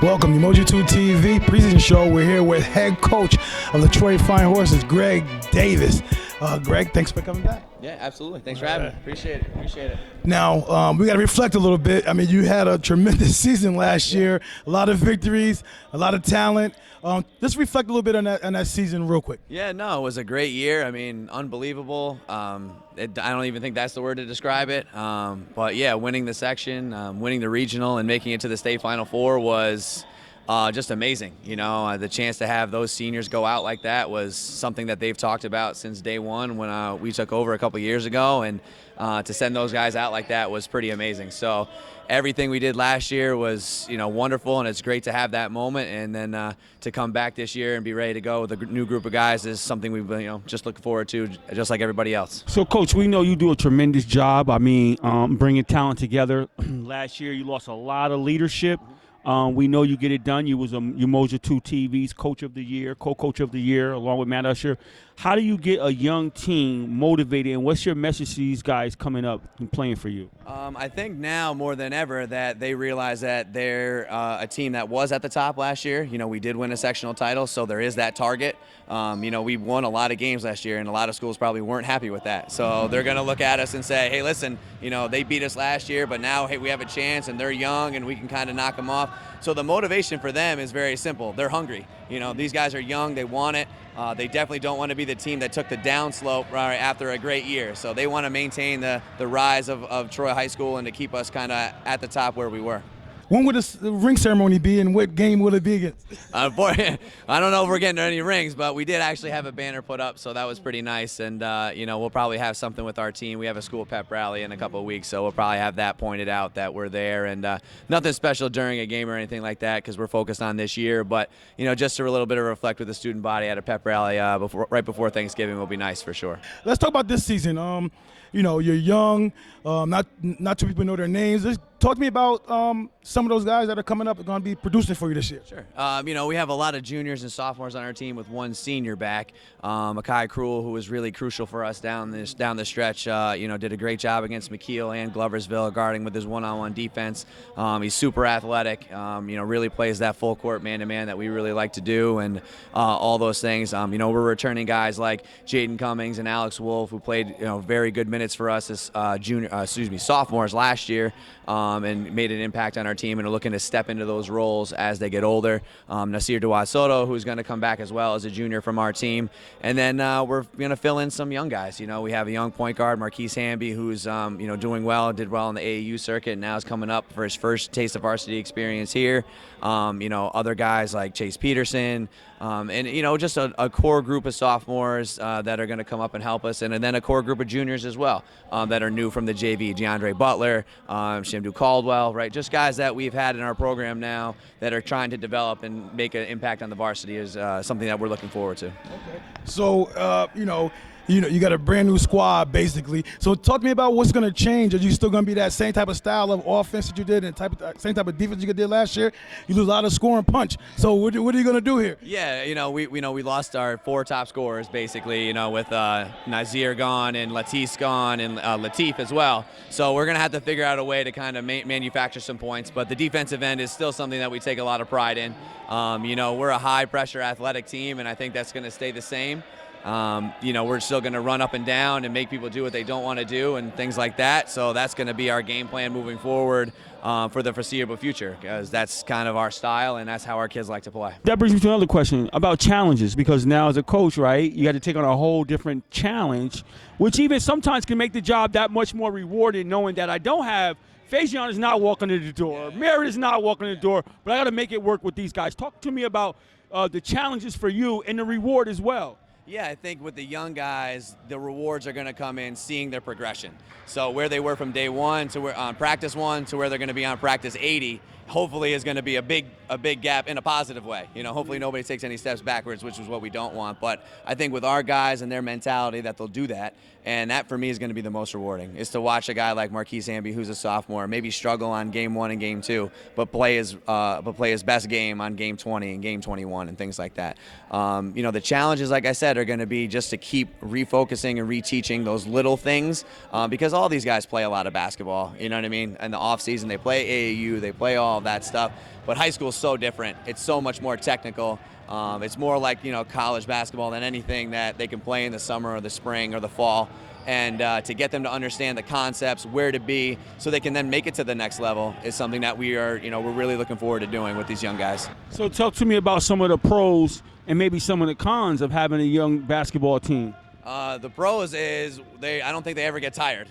Welcome, Umoja 2 TV preseason show. We're here with head coach of the Troy Fine Horses, Greg Davis. Greg, thanks for coming back. Yeah, absolutely. Thanks for having me. Appreciate it. Now, we got to reflect a little bit. I mean, you had a tremendous season last year, a lot of victories, a lot of talent. Let's reflect a little bit on that season real quick. Yeah, no, it was a great year. I mean, unbelievable. I don't even think that's the word to describe it. But, yeah, winning the section, winning the regional, and making it to the state Final Four was just amazing. You know, the chance to have those seniors go out like that was something that they've talked about since day one when we took over a couple years ago, and to send those guys out like that was pretty amazing. So everything we did last year was, wonderful, and it's great to have that moment, and then to come back this year and be ready to go with a new group of guys is something we've been, just looking forward to, just like everybody else. So, Coach, we know you do a tremendous job. I mean, bringing talent together. Last year, you lost a lot of leadership. We know you get it done. You was Umoja 2 TV's Coach of the Year, Co-Coach of the Year, along with Matt Usher. How do you get a young team motivated, and what's your message to these guys coming up and playing for you? I think now more than ever that they realize that they're a team that was at the top last year. We did win a sectional title, so there is that target. We won a lot of games last year, and a lot of schools probably weren't happy with that. So they're going to look at us and say, hey, listen, they beat us last year, but now, hey, we have a chance, and they're young, and we can kind of knock them off. So the motivation for them is very simple. They're hungry. These guys are young. They want it. They definitely don't want to be the team that took the downslope right after a great year. So they want to maintain the rise of Troy High School and to keep us kind of at the top where we were. When would the ring ceremony be, and what game will it be against? I don't know if we're getting any rings, but we did actually have a banner put up, so that was pretty nice. And, we'll probably have something with our team. We have a school pep rally in a couple of weeks, so we'll probably have that pointed out that we're there. And nothing special during a game or anything like that because we're focused on this year. But, just to a little bit of reflect with the student body at a pep rally right before Thanksgiving will be nice for sure. Let's talk about this season. You're young. Not too people know their names. Just talk to me about some of those guys that are coming up and going to be producing for you this year. Sure. We have a lot of juniors and sophomores on our team with one senior back, Akai Cruel, who was really crucial for us down the stretch. Did a great job against McKeel and Gloversville guarding with his one-on-one defense. He's super athletic. Really plays that full court man-to-man that we really like to do, and all those things. We're returning guys like Jaden Cummings and Alex Wolf, who played very good minutes for us as sophomores last year, and made an impact on our team and are looking to step into those roles as they get older. Nasir Duwad Soto, who's going to come back as well as a junior from our team. And then we're going to fill in some young guys. We have a young point guard, Marquise Hamby, who's doing well, did well in the AAU circuit, and now is coming up for his first taste of varsity experience here. Other guys like Chase Peterson, and just a core group of sophomores that are going to come up and help us, and then a core group of juniors as well that are new from the JV. DeAndre Butler, Shamdu Caldwell, right? Just guys that we've had in our program now that are trying to develop and make an impact on the varsity is something that we're looking forward to. Okay. So, you got a brand new squad basically. So talk to me about what's going to change. Are you still going to be that same type of style of offense that you did and same type of defense you did last year? You lose a lot of scoring punch. So what are you going to do here? Yeah, we lost our 4 top scorers basically, with Nazir gone and Latif gone and Latif as well. So we're going to have to figure out a way to kind of manufacture some points. But the defensive end is still something that we take a lot of pride in. We're a high pressure athletic team, and I think that's going to stay the same. We're still going to run up and down and make people do what they don't want to do and things like that. So that's going to be our game plan moving forward for the foreseeable future, because that's kind of our style and that's how our kids like to play. That brings me to another question about challenges, because now as a coach, right, you got to take on a whole different challenge, which even sometimes can make the job that much more rewarding, knowing that I don't have Faison is not walking in the door, Merritt is not walking in the door, but I got to make it work with these guys. Talk to me about the challenges for you and the reward as well. Yeah, I think with the young guys, the rewards are going to come in seeing their progression. So where they were from day one to where on practice 1 to where they're going to be on practice 80, hopefully is going to be a big gap in a positive way. Hopefully nobody takes any steps backwards, which is what we don't want. But I think with our guys and their mentality that they'll do that, and that for me is going to be the most rewarding, is to watch a guy like Marquise Hamby, who's a sophomore, maybe struggle on game 1 and game 2, but play his best game on game 20 and game 21 and things like that. The challenges, like I said are going to be just to keep refocusing and reteaching those little things, because all these guys play a lot of basketball, you know what I mean? In the off season, they play AAU, they play all of that stuff, but high school is so different. It's so much more technical. It's more like, college basketball than anything that they can play in the summer or the spring or the fall. And to get them to understand the concepts, where to be, so they can then make it to the next level is something that we're really looking forward to doing with these young guys. So talk to me about some of the pros and maybe some of the cons of having a young basketball team. The pros is I don't think they ever get tired.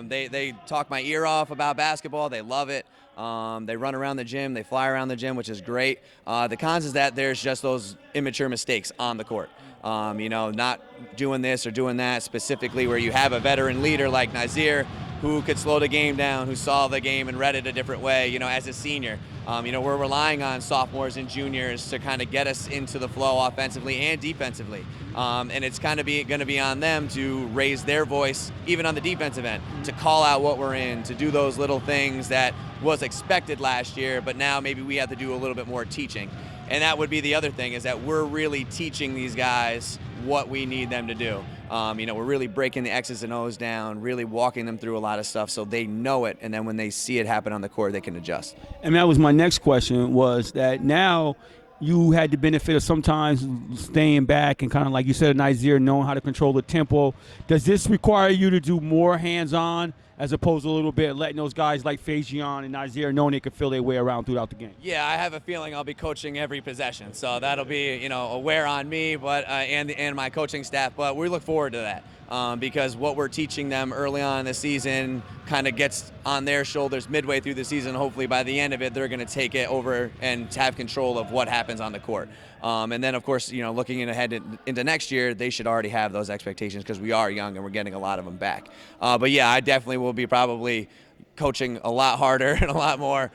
They talk my ear off about basketball. They love it. They run around the gym. They fly around the gym, which is great. The cons is that there's just those immature mistakes on the court. Not doing this or doing that specifically, where you have a veteran leader like Nazir who could slow the game down, who saw the game and read it a different way, as a senior. We're relying on sophomores and juniors to kind of get us into the flow offensively and defensively. And it's kind of going to be on them to raise their voice, even on the defensive end, to call out what we're in, to do those little things that was expected last year, but now maybe we have to do a little bit more teaching. And that would be the other thing, is that we're really teaching these guys what we need them to do. We're really breaking the X's and O's down, really walking them through a lot of stuff so they know it, and then when they see it happen on the court, they can adjust. And that was my next question, was that now you had the benefit of sometimes staying back and kind of, like you said, Nazir, knowing how to control the tempo. Does this require you to do more hands-on as opposed to a little bit letting those guys like Fajion and Nazir knowing they can feel their way around throughout the game? Yeah, I have a feeling I'll be coaching every possession, so that'll be a wear on me, but and my coaching staff. But we look forward to that because what we're teaching them early on in the season kind of gets on their shoulders midway through the season. Hopefully, by the end of it, they're going to take it over and have control of what happens on the court. And then, of course, looking ahead into next year, they should already have those expectations because we are young and we're getting a lot of them back. But yeah, I definitely will be probably coaching a lot harder and a lot more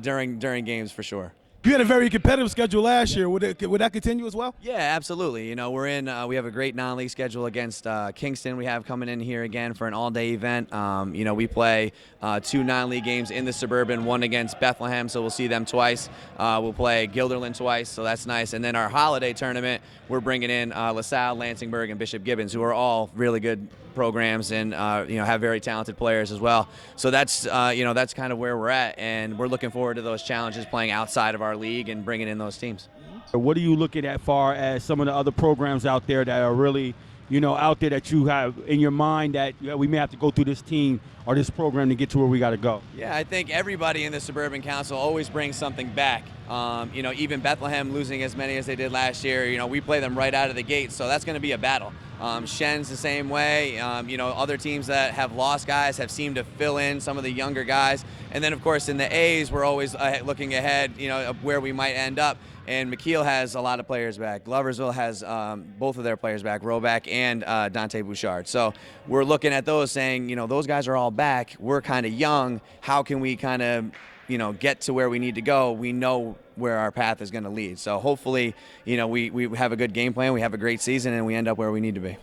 during games for sure. You had a very competitive schedule last year. Would that continue as well? Yeah, absolutely. We're in. We have a great non-league schedule against Kingston. We have coming in here again for an all-day event. We play 2 non-league games in the Suburban, one against Bethlehem, so we'll see them twice. We'll play Guilderland twice, so that's nice. And then our holiday tournament, we're bringing in LaSalle, Lansingburg, and Bishop Gibbons, who are all really good programs and have very talented players as well. So that's that's kind of where we're at, and we're looking forward to those challenges, playing outside of our league and bringing in those teams. What are you looking at far as some of the other programs out there that are really out there that you have in your mind that we may have to go through this team or this program to get to where we got to go? Yeah, I think everybody in the Suburban Council always brings something back. Even Bethlehem losing as many as they did last year, we play them right out of the gate, so that's going to be a battle. Shen's the same way. Other teams that have lost guys have seemed to fill in some of the younger guys. And then, of course, in the A's, we're always looking ahead, of where we might end up. And McKeel has a lot of players back. Gloversville has both of their players back, Roback and Dante Bouchard. So we're looking at those saying, those guys are all back. We're kind of young. How can we kind of, get to where we need to go? We know where our path is going to lead. So hopefully, we have a good game plan, we have a great season, and we end up where we need to be.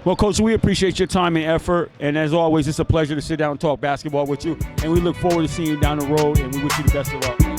Well, Coach, we appreciate your time and effort. And as always, it's a pleasure to sit down and talk basketball with you. And we look forward to seeing you down the road, and we wish you the best of luck.